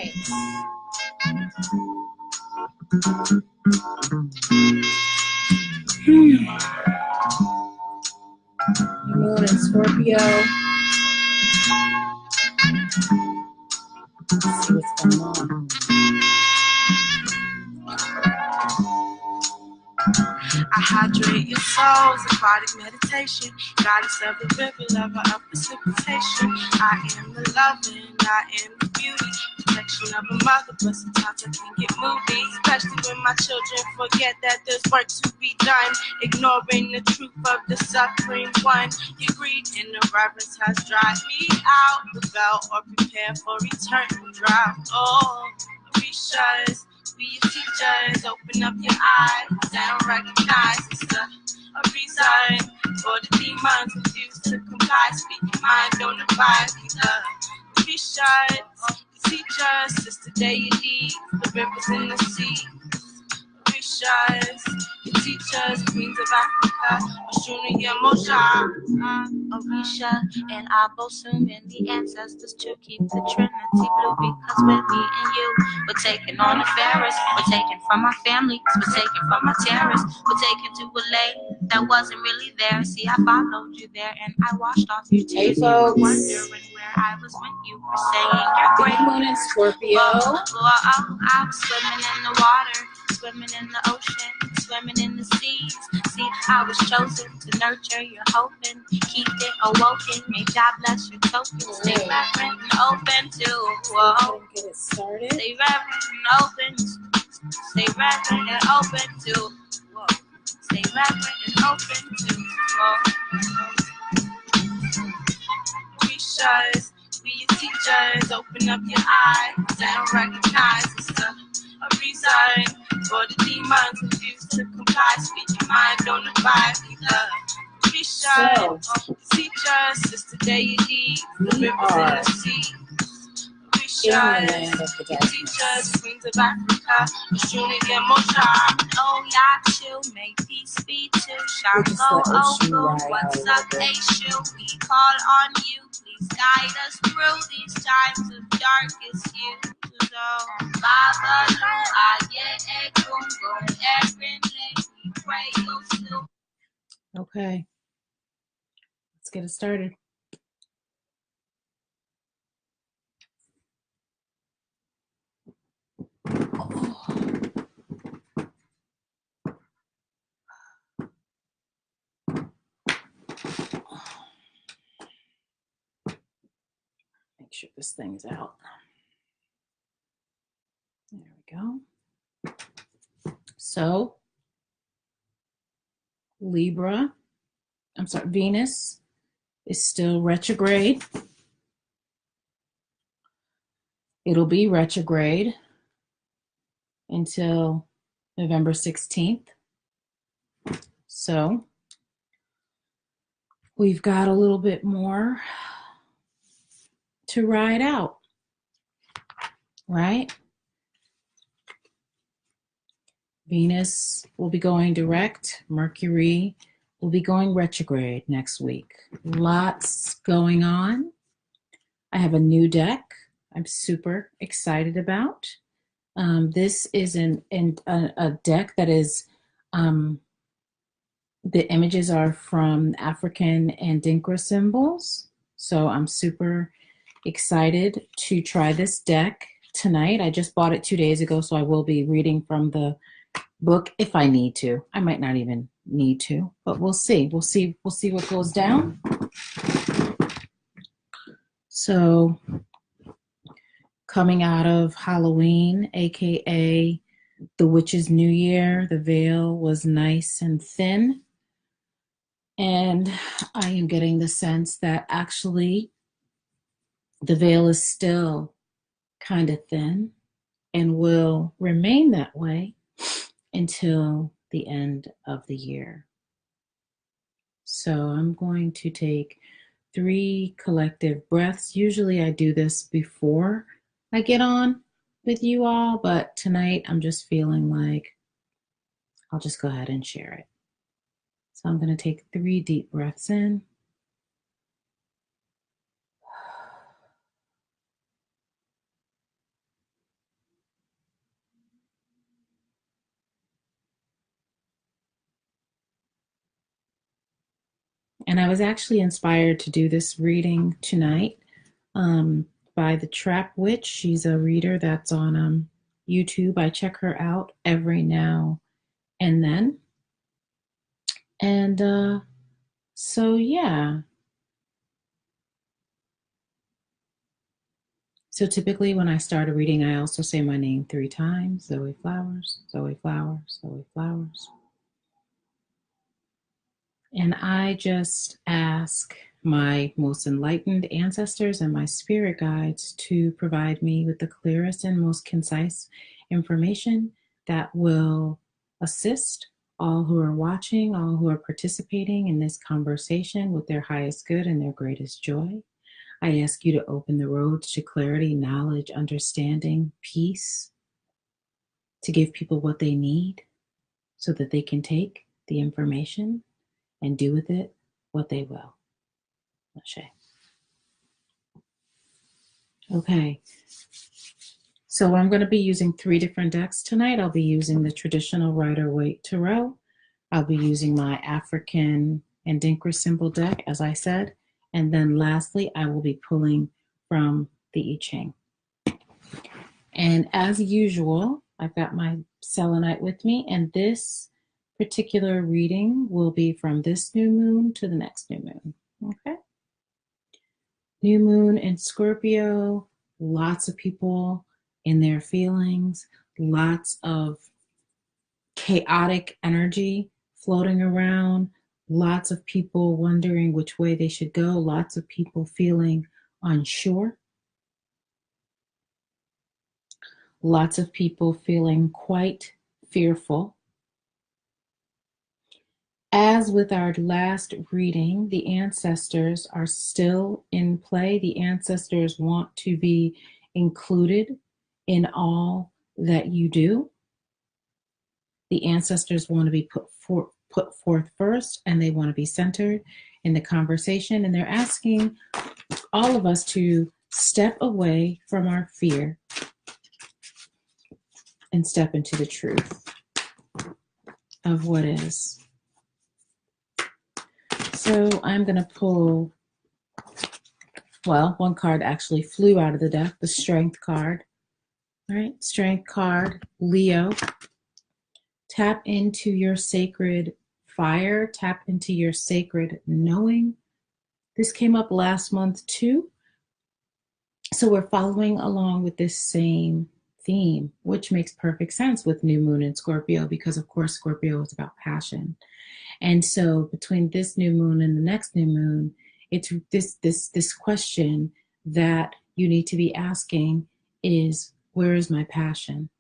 right. Moon in Scorpio. Let's see what's going on. I hydrate your souls, aquatic meditation. Goddess of the river, lover of precipitation. I am the loving, I am the beauty. Protection of a mother, but sometimes I can get moody. Especially when my children forget that there's work to be done. Ignoring the truth of the suffering one. Your greed and irreverence has dried me out. Rebel or prepare for eternal drought. Oh, Orishas. Be your teachers, open up your eyes. I don't recognize it's a reason for the demons refuse to comply. Speak your mind, don't abide. Be shut, teachers, sister deities, the rivers and the sea. Orishas, your teachers, queens of Africa, Oshuna Yamosha. Orisha and Abosun and the ancestors to keep the Trinity blue, because when me and you were taking on the Pharaohs, we're taking from our families, we're taking from our terrorists, we're taking to a lake that wasn't really there. See, I followed you there and I washed off your tears. You were wondering where I was when you were saying you're great. Moon in Scorpio. I was swimming in the water, swimming in the ocean, swimming in the seas. See, I was chosen to nurture your hoping, keep it awoken. May God bless your token. Stay reverent and open to. Whoa. Get it started. Stay reverent and open. Stay reverent and open to. Whoa. Stay reverent and open to. Whoa. Orishas, be your teachers, open up your eyes. I don't recognize it's a reason for the demons refuse to comply. Speak your mind, don't abide. Selves. Teachers, sister deities, the rivers and the sea. In the land of the darkness. Teachers, queens of Africa, Oshuna Yamosha. Oh, yeah, chill, may peace be chill. Shango, oh, what's up, Aishu? We call on you, please guide us through these times of darkest hue. Baba, we pray, oh, still. Okay. Let's get it started. Make sure this thing's out. There we go. So, Venus is still retrograde. It'll be retrograde until November 16th. So, we've got a little bit more to ride out, right? Venus will be going direct. Mercury will be going retrograde next week. Lots going on. I have a new deck I'm super excited about. This is a deck that is, the images are from African and Dinka symbols. So I'm super excited to try this deck tonight. I just bought it 2 days ago, so I will be reading from the book if I need to. I might not even need to, but we'll see. We'll see what goes down. So coming out of Halloween, aka the Witch's New Year, the veil was nice and thin. And I am getting the sense that actually the veil is still kind of thin and will remain that way until the end of the year. So I'm going to take 3 collective breaths. Usually I do this before I get on with you all, but tonight I'm just feeling like I'll just go ahead and share it. So I'm going to take 3 deep breaths in. And I was actually inspired to do this reading tonight by the Trap Witch. She's a reader that's on YouTube. I check her out every now and then. And so, yeah. So typically when I start a reading, I also say my name 3 times. Zoe Flowers, Zoe Flowers, Zoe Flowers. And I just ask my most enlightened ancestors and my spirit guides to provide me with the clearest and most concise information that will assist all who are watching, all who are participating in this conversation with their highest good and their greatest joy. I ask you to open the roads to clarity, knowledge, understanding, peace, to give people what they need so that they can take the information and do with it what they will. Ashe. Okay. So I'm going to be using 3 different decks tonight. I'll be using the traditional Rider-Waite Tarot. I'll be using my African and Dinkra symbol deck, as I said. And then lastly, I will be pulling from the I Ching. And as usual, I've got my selenite with me, and this particular reading will be from this new moon to the next new moon. Okay? New moon in Scorpio, lots of people in their feelings, lots of chaotic energy floating around, lots of people wondering which way they should go, lots of people feeling unsure, lots of people feeling quite fearful. As with our last reading, the ancestors are still in play. The ancestors want to be included in all that you do. The ancestors want to be put forth first, and they want to be centered in the conversation. And they're asking all of us to step away from our fear and step into the truth of what is. So I'm going to pull, well, one card actually flew out of the deck, the Strength card. All right, Strength card, Leo. Tap into your sacred fire, tap into your sacred knowing. This came up last month too. So we're following along with this same theme, which makes perfect sense with new moon in Scorpio, because of course Scorpio is about passion. And so between this new moon and the next new moon, it's this question that you need to be asking is, where is my passion?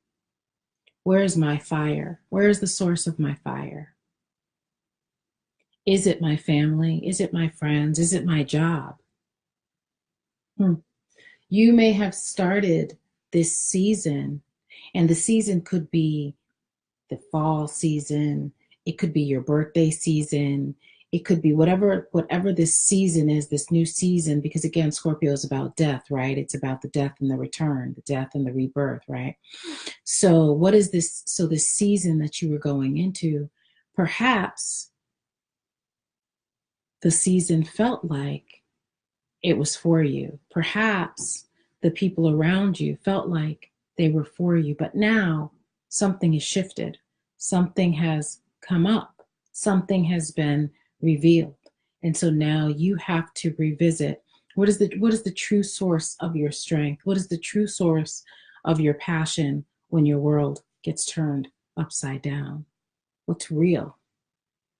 Where is my fire? Where is the source of my fire? Is it my family? Is it my friends? Is it my job? You may have started this season, and the season could be the fall season. It could be your birthday season. It could be whatever this season is, this new season, because again, Scorpio is about death, right? It's about the death and the return, the death and the rebirth, right? So what is this? So this season that you were going into, perhaps the season felt like it was for you. Perhaps the people around you felt like they were for you, but now something has shifted. Something has come up. Something has been revealed. And so now you have to revisit what is the true source of your strength? What is the true source of your passion when your world gets turned upside down? What's real?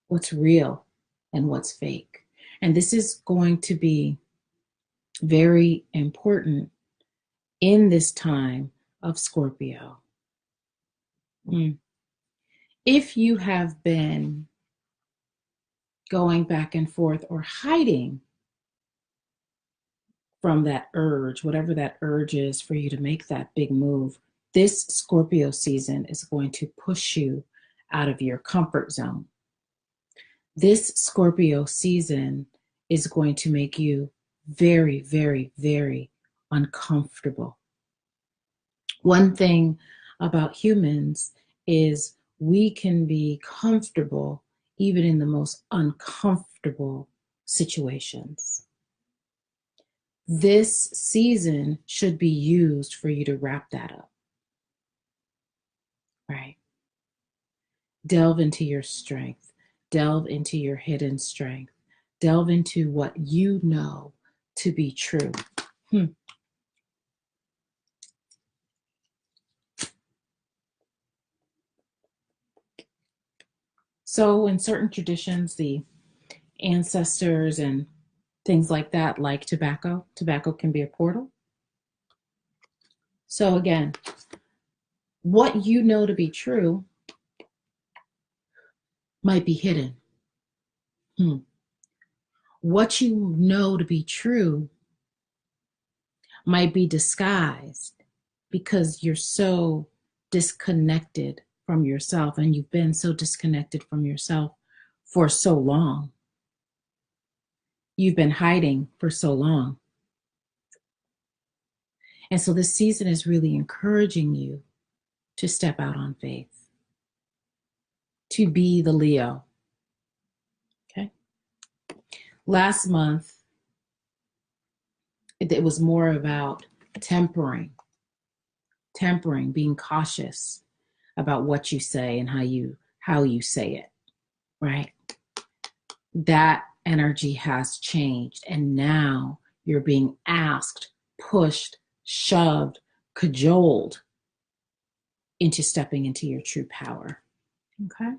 What's real and what's fake? And this is going to be very important in this time of Scorpio. If you have been going back and forth or hiding from that urge, whatever that urge is for you to make that big move, this Scorpio season is going to push you out of your comfort zone. This Scorpio season is going to make you very, very, very uncomfortable. One thing about humans is we can be comfortable even in the most uncomfortable situations. This season should be used for you to wrap that up, right? Delve into your strength. Delve into your hidden strength. Delve into what you know to be true. So in certain traditions, the ancestors and things like that, like tobacco can be a portal. So again, what you know to be true might be hidden. What you know to be true might be disguised because you're so disconnected from yourself, and you've been so disconnected from yourself for so long. You've been hiding for so long. And so this season is really encouraging you to step out on faith, to be the Leo. Okay. Last month, it was more about tempering, being cautious about what you say and how you say it, right? That energy has changed, and now you're being asked, pushed, shoved, cajoled into stepping into your true power. Okay.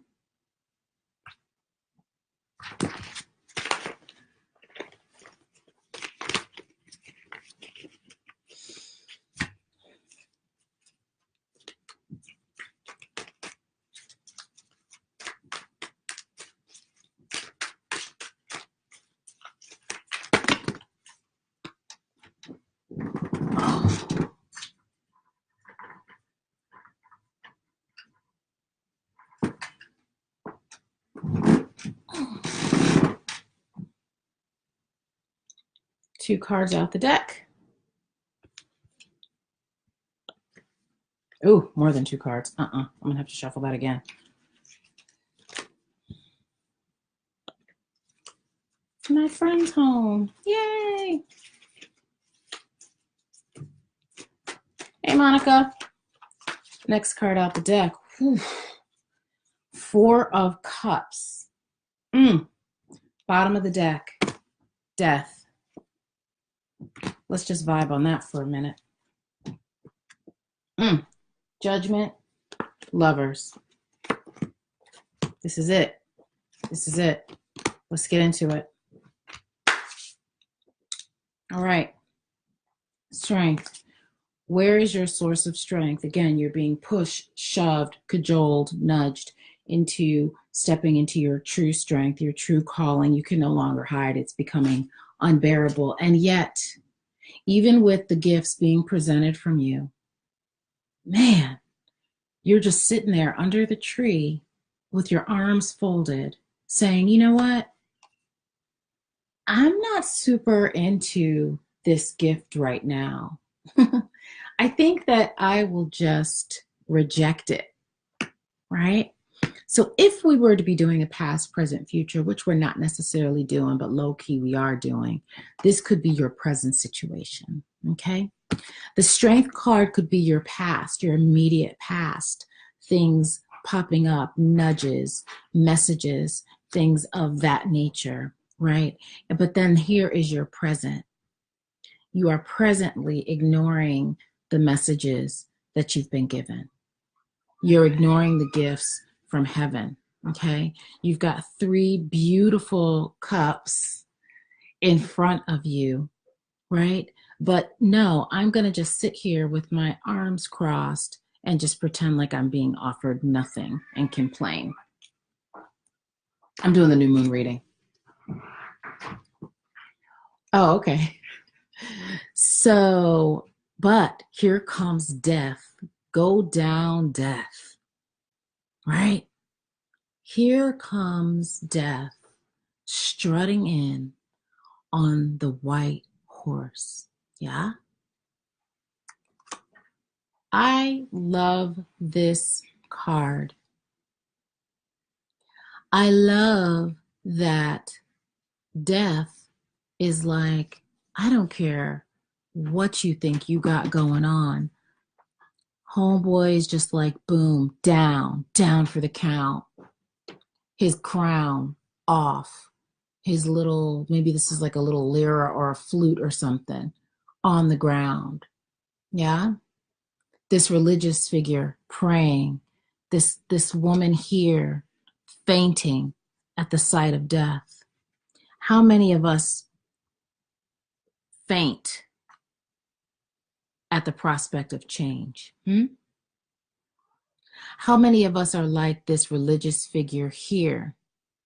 Two cards out the deck. Ooh, more than two cards. I'm gonna have to shuffle that again. My friend's home. Yay! Hey, Monica. Next card out the deck. Whew. Four of Cups. Bottom of the deck. Death. Let's just vibe on that for a minute. Judgment. Lovers. This is it. This is it. Let's get into it. All right. Strength. Where is your source of strength? Again, you're being pushed, shoved, cajoled, nudged into stepping into your true strength, your true calling. You can no longer hide. It's becoming unbearable. And yet, even with the gifts being presented from you, man, you're just sitting there under the tree with your arms folded, saying, you know what? I'm not super into this gift right now. I think that I will just reject it, right? So if we were to be doing a past, present, future, which we're not necessarily doing, but low key we are doing, this could be your present situation, okay? The strength card could be your past, your immediate past, things popping up, nudges, messages, things of that nature, right? But then here is your present. You are presently ignoring the messages that you've been given. You're ignoring the gifts from heaven, okay? You've got three beautiful cups in front of you, right? But no, I'm going to just sit here with my arms crossed and just pretend like I'm being offered nothing and complain. I'm doing the new moon reading. Oh, okay. So, but here comes death. Go down, death. Right? Here comes death strutting in on the white horse. Yeah? I love this card. I love that Death is like, I don't care what you think you got going on. Homeboy is just like, boom, down for the count. His crown off. His little, maybe this is like a little lyra or a flute or something, on the ground. Yeah? This religious figure praying. This woman here fainting at the sight of death. How many of us faint at the prospect of change? How many of us are like this religious figure here?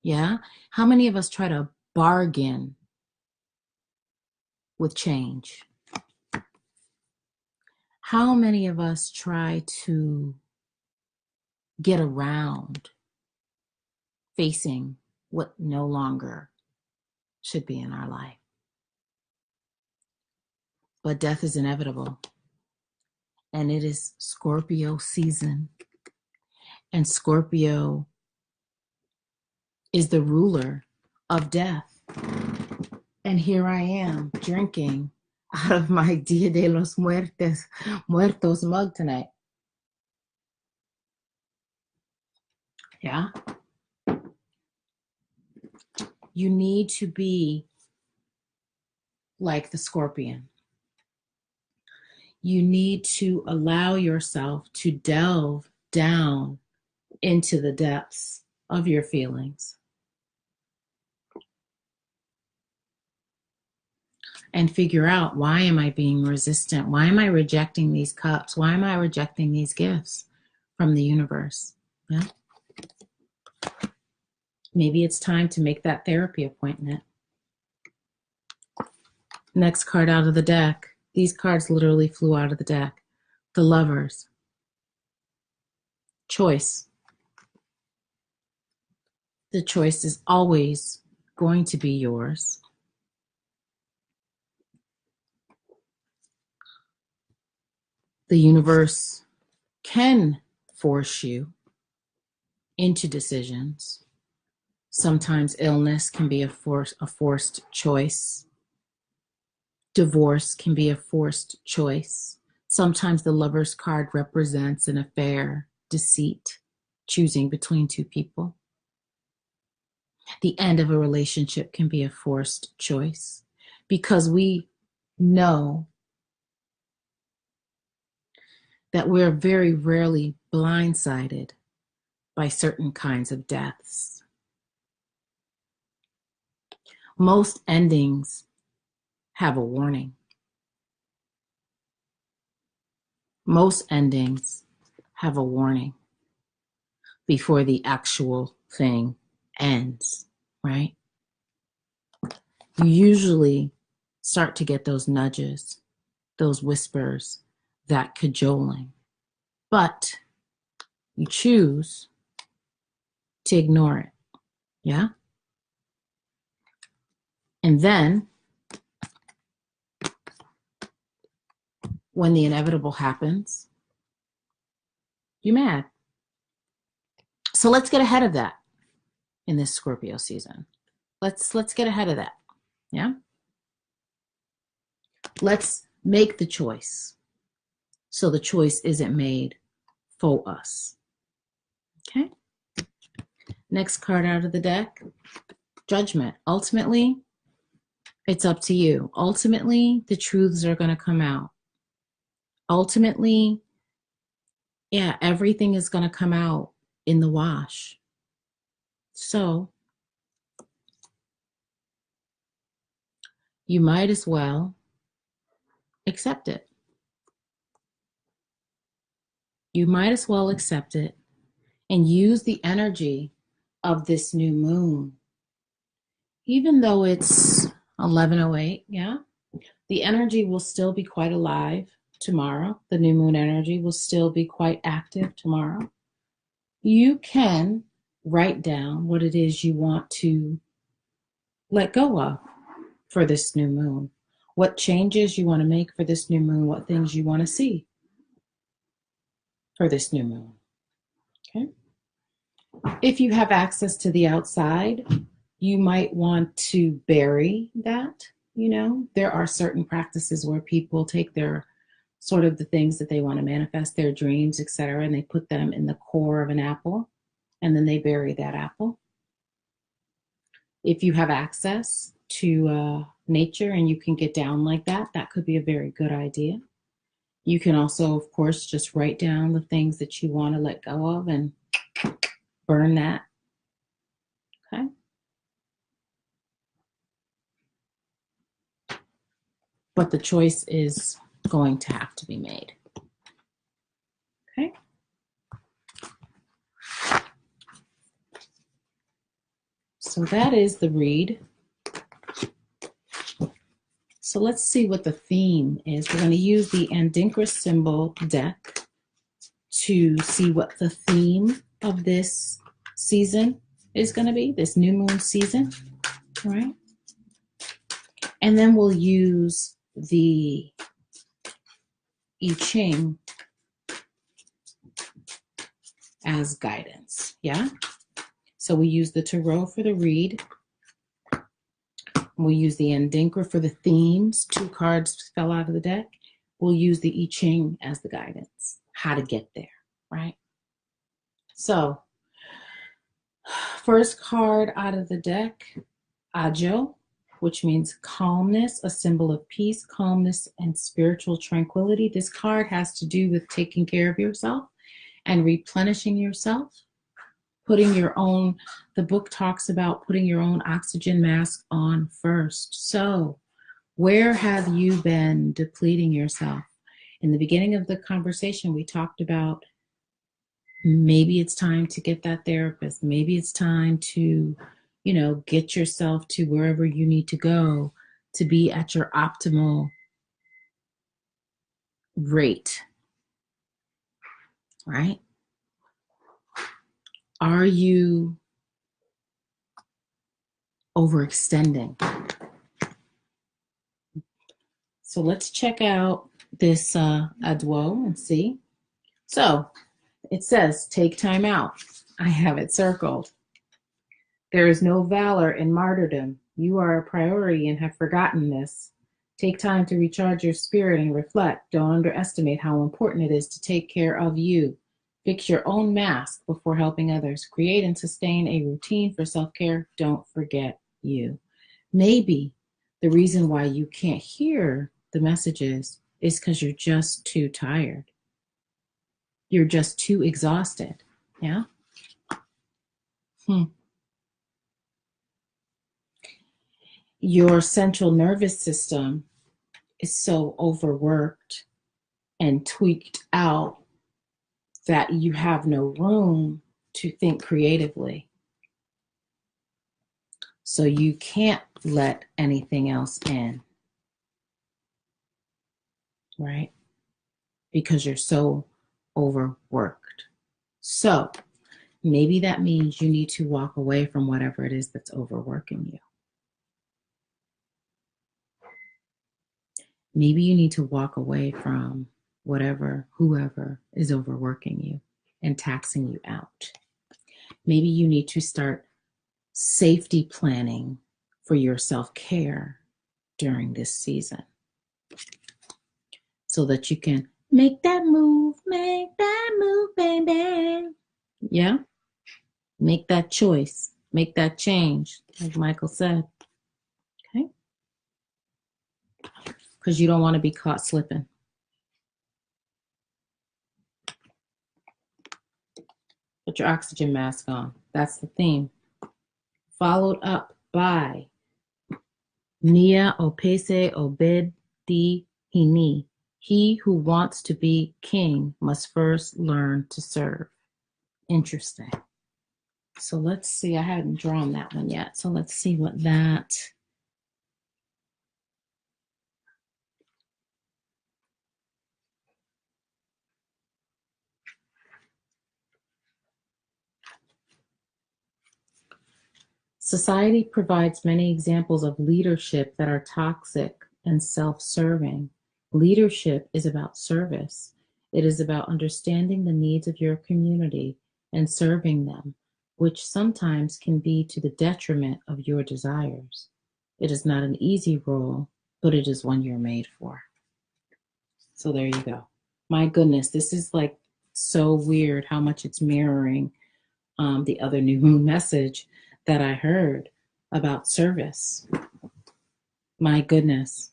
Yeah? How many of us try to bargain with change? How many of us try to get around facing what no longer should be in our life? But death is inevitable, and it is Scorpio season. And Scorpio is the ruler of death. And here I am drinking out of my Dia de los Muertos mug tonight. Yeah? You need to be like the scorpion. You need to allow yourself to delve down into the depths of your feelings and figure out, why am I being resistant? Why am I rejecting these cups? Why am I rejecting these gifts from the universe? Yeah. Maybe it's time to make that therapy appointment. Next card out of the deck. These cards literally flew out of the deck. The Lovers. Choice. The choice is always going to be yours. The universe can force you into decisions. Sometimes illness can be a forced choice. Divorce can be a forced choice. Sometimes the Lover's card represents an affair, deceit, choosing between two people. The end of a relationship can be a forced choice, because we know that we're very rarely blindsided by certain kinds of deaths. Most endings have a warning. Most endings have a warning before the actual thing ends, right? You usually start to get those nudges, those whispers, that cajoling, but you choose to ignore it, yeah? And then when the inevitable happens, you're mad. So let's get ahead of that in this Scorpio season. Let's get ahead of that, yeah? Let's make the choice so the choice isn't made for us, okay? Next card out of the deck, Judgment. Ultimately, it's up to you. Ultimately, the truths are going to come out. Ultimately, yeah, everything is going to come out in the wash. So you might as well accept it. You might as well accept it and use the energy of this new moon. Even though it's 11:08, yeah, the energy will still be quite alive tomorrow. The new moon energy will still be quite active tomorrow. You can write down what it is you want to let go of for this new moon, what changes you want to make for this new moon, what things you want to see for this new moon. Okay. If you have access to the outside, You might want to bury that. You know, there are certain practices where people take their sort of the things that they want to manifest, their dreams, etc., and they put them in the core of an apple, and then they bury that apple. If you have access to nature and you can get down like that, that could be a very good idea. You can also, of course, just write down the things that you want to let go of and burn that. Okay. But the choice is going to have to be made. Okay. So that is the read. So let's see what the theme is. We're going to use the Andinkra symbol deck to see what the theme of this season is going to be, this new moon season. All right. And then we'll use the I Ching as guidance. Yeah. So we use the tarot for the read. We'll use the Andinkra for the themes. 2 cards fell out of the deck. We'll use the I Ching as the guidance, how to get there, right? So, first card out of the deck, Ajo, which means calmness, a symbol of peace, calmness, and spiritual tranquility. This card has to do with taking care of yourself and replenishing yourself. Putting your own, the book talks about putting your own oxygen mask on first. So, where have you been depleting yourself? In the beginning of the conversation, we talked about maybe it's time to get that therapist. Maybe it's time to, you know, get yourself to wherever you need to go to be at your optimal rate, right? Are you overextending? So let's check out this Adwo and see. So it says, take time out. I have it circled. There is no valor in martyrdom. You are a priority and have forgotten this. Take time to recharge your spirit and reflect. Don't underestimate how important it is to take care of you. Fix your own mask before helping others. Create and sustain a routine for self-care. Don't forget you. Maybe the reason why you can't hear the messages is because you're just too tired. You're just too exhausted. Yeah? Your central nervous system is so overworked and tweaked out that you have no room to think creatively. So you can't let anything else in, right? Because you're so overworked. So maybe that means you need to walk away from whatever it is that's overworking you. Maybe you need to walk away from whoever is overworking you and taxing you out. Maybe you need to start safety planning for your self-care during this season so that you can make that move, baby. Yeah? Make that choice, make that change, like Michael said. Okay? Because you don't want to be caught slipping. Put your oxygen mask on. That's the theme. Followed up by Nia Opese Obed Di Hini. He who wants to be king must first learn to serve. Interesting. So let's see. I haven't drawn that one yet. So let's see what that. Society provides many examples of leadership that are toxic and self-serving. Leadership is about service. It is about understanding the needs of your community and serving them, which sometimes can be to the detriment of your desires. It is not an easy role, but it is one you're made for. So there you go. My goodness, this is like so weird how much it's mirroring the other new moon message that I heard about service. My goodness,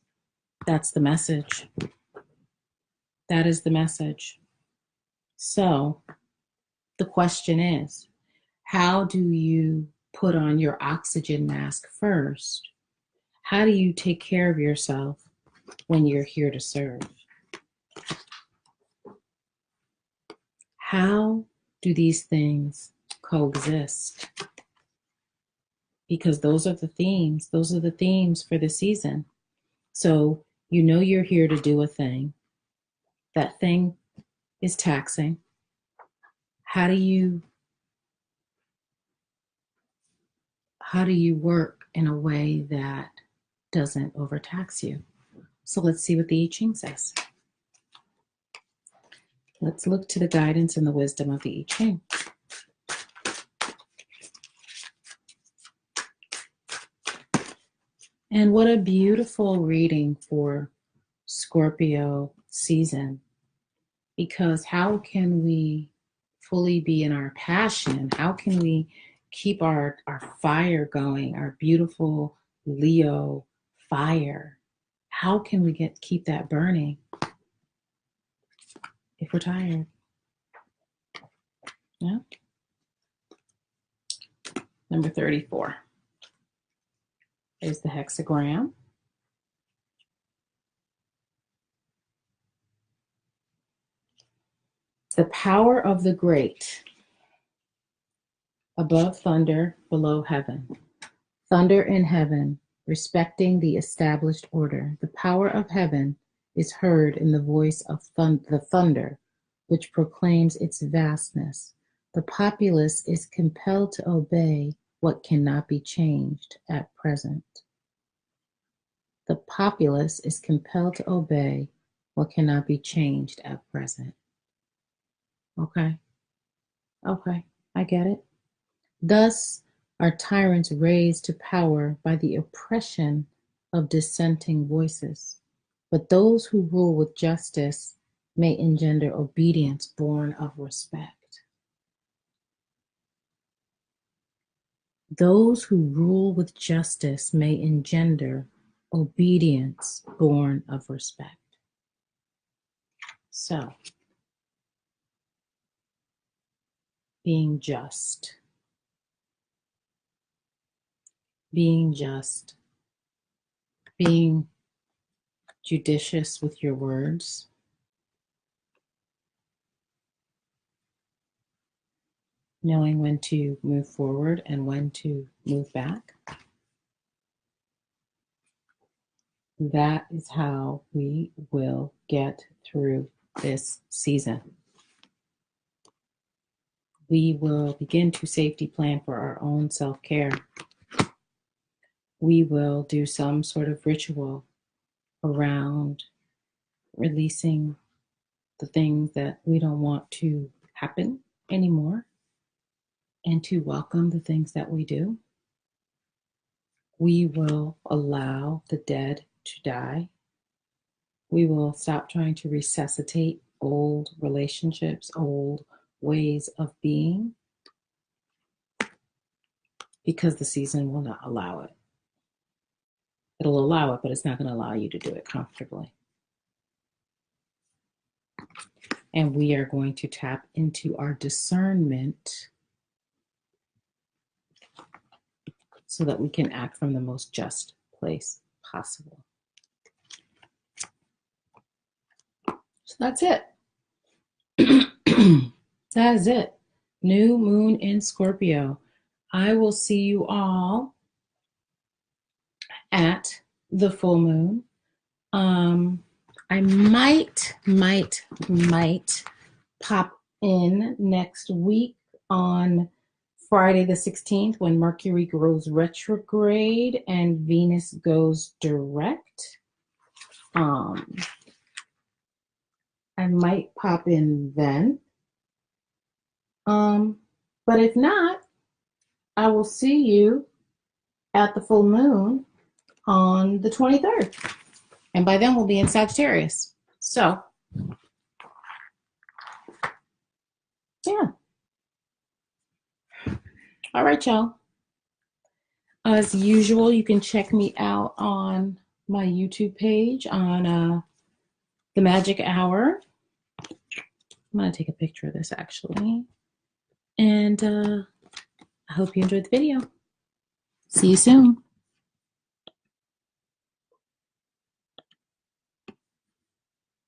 that's the message. That is the message. So the question is, how do you put on your oxygen mask first? How do you take care of yourself when you're here to serve? How do these things coexist? Because those are the themes. Those are the themes for the season. So you know you're here to do a thing. That thing is taxing. How do you work in a way that doesn't overtax you? So let's see what the I Ching says. Let's look to the guidance and the wisdom of the I Ching. And what a beautiful reading for Scorpio season. Because how can we fully be in our passion? How can we keep our fire going, our beautiful Leo fire? How can we keep that burning if we're tired? Yeah. Number 34 is the hexagram. The power of the great. Above thunder, below heaven. Thunder in heaven, respecting the established order. The power of heaven is heard in the voice of the thunder, which proclaims its vastness. The populace is compelled to obey what cannot be changed at present. The populace is compelled to obey what cannot be changed at present. Okay, I get it. Thus are tyrants raised to power by the oppression of dissenting voices. But those who rule with justice may engender obedience born of respect. Those who rule with justice may engender obedience born of respect. So, being just, being judicious with your words, knowing when to move forward and when to move back. That is how we will get through this season. We will begin to safety plan for our own self-care. We will do some sort of ritual around releasing the things that we don't want to happen anymore and to welcome the things that we do. We will allow the dead to die. We will stop trying to resuscitate old relationships, old ways of being, because the season will not allow it. It'll allow it, but it's not going to allow you to do it comfortably. And we are going to tap into our discernment so that we can act from the most just place possible. So that's it. That is it. New moon in Scorpio. I will see you all at the full moon. I might pop in next week on Friday the 16th when Mercury goes retrograde and Venus goes direct. I might pop in then. But if not, I will see you at the full moon on the 23rd. And by then we'll be in Sagittarius. So, yeah. All right, y'all. As usual, you can check me out on my YouTube page on The Magic Hour. I'm going to take a picture of this actually. And I hope you enjoyed the video. See you soon.